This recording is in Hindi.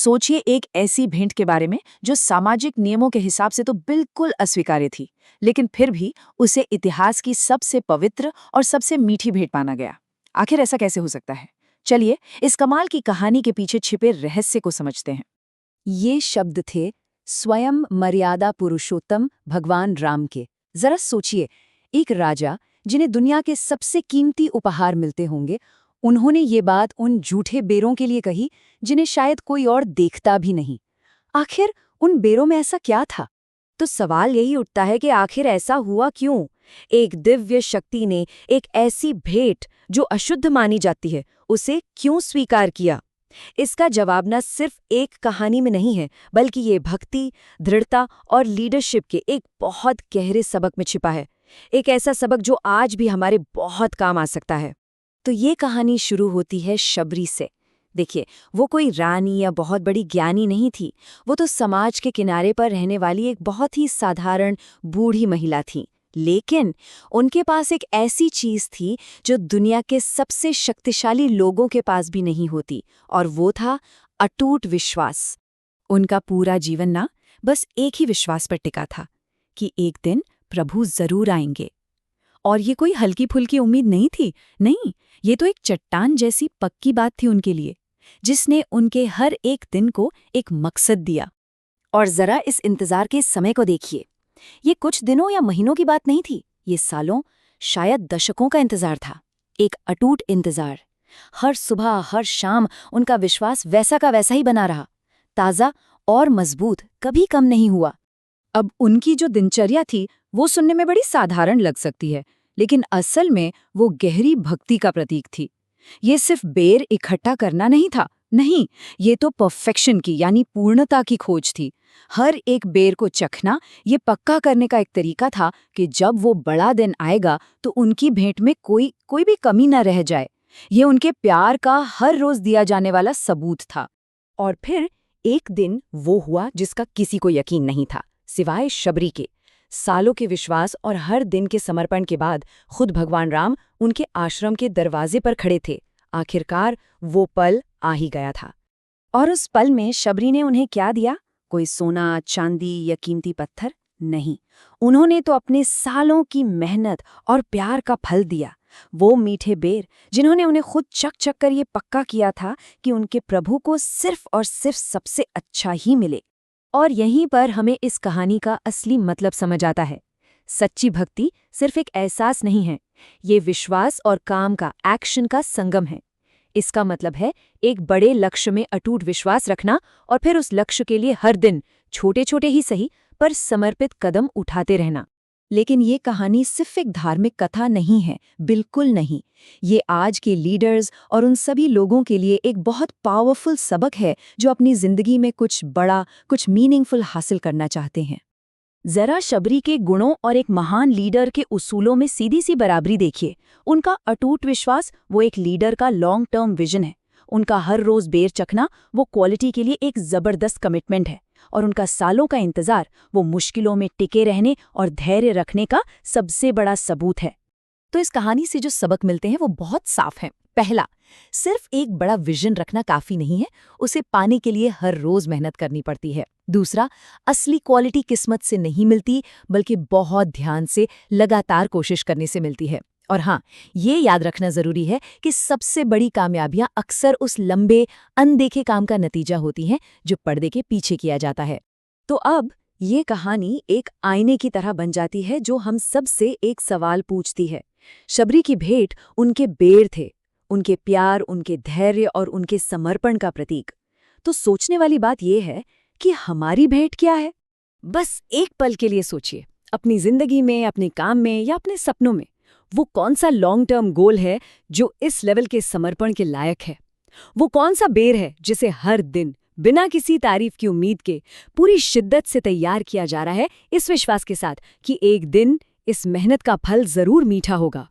सोचिए एक ऐसी भेंट के बारे में जो सामाजिक नियमों के हिसाब से तो बिल्कुल अस्वीकार्य थी, लेकिन फिर भी उसे इतिहास की सबसे पवित्र और सबसे मीठी भेंट माना गया। आखिर ऐसा कैसे हो सकता है? चलिए इस कमाल की कहानी के पीछे छिपे रहस्य को समझते हैं। ये शब्द थे स्वयं मर्यादा पुरुषोत्तम भगवान राम के। जरा सोचिए, एक राजा जिन्हें दुनिया के सबसे कीमती उपहार मिलते होंगे, उन्होंने ये बात उन झूठे बेरों के लिए कही जिन्हें शायद कोई और देखता भी नहीं। आखिर उन बेरों में ऐसा क्या था? तो सवाल यही उठता है कि आखिर ऐसा हुआ क्यों? एक दिव्य शक्ति ने एक ऐसी भेंट जो अशुद्ध मानी जाती है, उसे क्यों स्वीकार किया? इसका जवाब न सिर्फ एक कहानी में नहीं है, बल्कि ये भक्ति, दृढ़ता और लीडरशिप के एक बहुत गहरे सबक में छिपा है। एक ऐसा सबक जो आज भी हमारे बहुत काम आ सकता है। तो ये कहानी शुरू होती है शबरी से। देखिए, वो कोई रानी या बहुत बड़ी ज्ञानी नहीं थी। वो तो समाज के किनारे पर रहने वाली एक बहुत ही साधारण बूढ़ी महिला थी। लेकिन उनके पास एक ऐसी चीज थी जो दुनिया के सबसे शक्तिशाली लोगों के पास भी नहीं होती, और वो था अटूट विश्वास। उनका पूरा जीवन ना बस एक ही विश्वास पर टिका था कि एक दिन प्रभु जरूर आएंगे। और ये कोई हल्की फुल्की उम्मीद नहीं थी, नहीं, ये तो एक चट्टान जैसी पक्की बात थी उनके लिए, जिसने उनके हर एक दिन को एक मकसद दिया। और जरा इस इंतजार के समय को देखिए। ये कुछ दिनों या महीनों की बात नहीं थी, ये सालों, शायद दशकों का इंतजार था। एक अटूट इंतजार। हर सुबह, हर शाम उनका विश्वास वैसा का वैसा ही बना रहा, ताज़ा और मजबूत, कभी कम नहीं हुआ। अब उनकी जो दिनचर्या थी वो सुनने में बड़ी साधारण लग सकती है, लेकिन असल में वो गहरी भक्ति का प्रतीक थी। ये सिर्फ बेर इकट्ठा करना नहीं था, नहीं, ये तो परफेक्शन की यानी पूर्णता की खोज थी। हर एक बेर को चखना ये पक्का करने का एक तरीका था कि जब वो बड़ा दिन आएगा तो उनकी भेंट में कोई भी कमी न रह जाए। ये उनके प्यार का हर रोज दिया जाने वाला सबूत था। और फिर एक दिन वो हुआ जिसका किसी को यकीन नहीं था, सिवाय शबरी के। सालों के विश्वास और हर दिन के समर्पण के बाद खुद भगवान राम उनके आश्रम के दरवाजे पर खड़े थे। आखिरकार वो पल आ ही गया था। और उस पल में शबरी ने उन्हें क्या दिया? कोई सोना, चांदी या कीमती पत्थर नहीं। उन्होंने तो अपने सालों की मेहनत और प्यार का फल दिया। वो मीठे बेर जिन्होंने उन्हें खुद चख चख कर ये पक्का किया था कि उनके प्रभु को सिर्फ और सिर्फ सबसे अच्छा ही मिले। और यहीं पर हमें इस कहानी का असली मतलब समझ आता है। सच्ची भक्ति सिर्फ एक एहसास नहीं है, ये विश्वास और काम का, एक्शन का संगम है। इसका मतलब है एक बड़े लक्ष्य में अटूट विश्वास रखना और फिर उस लक्ष्य के लिए हर दिन छोटे छोटे ही सही पर समर्पित कदम उठाते रहना। लेकिन ये कहानी सिर्फ एक धार्मिक कथा नहीं है, बिल्कुल नहीं। ये आज के लीडर्स और उन सभी लोगों के लिए एक बहुत पावरफुल सबक है जो अपनी जिंदगी में कुछ बड़ा, कुछ मीनिंगफुल हासिल करना चाहते हैं। जरा शबरी के गुणों और एक महान लीडर के उसूलों में सीधी सी बराबरी देखिए। उनका अटूट विश्वास वो एक लीडर का लॉन्ग टर्म विजन है। उनका हर रोज बेर चखना वो क्वालिटी के लिए एक जबरदस्त कमिटमेंट है। और उनका सालों का इंतजार वो मुश्किलों में टिके रहने और धैर्य रखने का सबसे बड़ा सबूत है। तो इस कहानी से जो सबक मिलते हैं वो बहुत साफ हैं। पहला, सिर्फ एक बड़ा विजन रखना काफी नहीं है, उसे पाने के लिए हर रोज मेहनत करनी पड़ती है। दूसरा, असली क्वालिटी किस्मत से नहीं मिलती, बल्कि बहुत ध्यान से लगातार कोशिश करने से मिलती है। और हाँ, ये याद रखना जरूरी है कि सबसे बड़ी कामयाबियां अक्सर उस लंबे, अनदेखे काम का नतीजा होती हैं जो पर्दे के पीछे किया जाता है। तो अब ये कहानी एक आईने की तरह बन जाती है जो हम सब से एक सवाल पूछती है। शबरी की भेंट उनके बेर थे, उनके प्यार, उनके धैर्य और उनके समर्पण का प्रतीक। तो सोचने वाली बात यह है कि हमारी भेंट क्या है? बस एक पल के लिए सोचिए, अपनी जिंदगी में, अपने काम में या अपने सपनों में वो कौन सा लॉन्ग टर्म गोल है जो इस लेवल के समर्पण के लायक है? वो कौन सा बेर है जिसे हर दिन बिना किसी तारीफ की उम्मीद के पूरी शिद्दत से तैयार किया जा रहा है, इस विश्वास के साथ कि एक दिन इस मेहनत का फल जरूर मीठा होगा?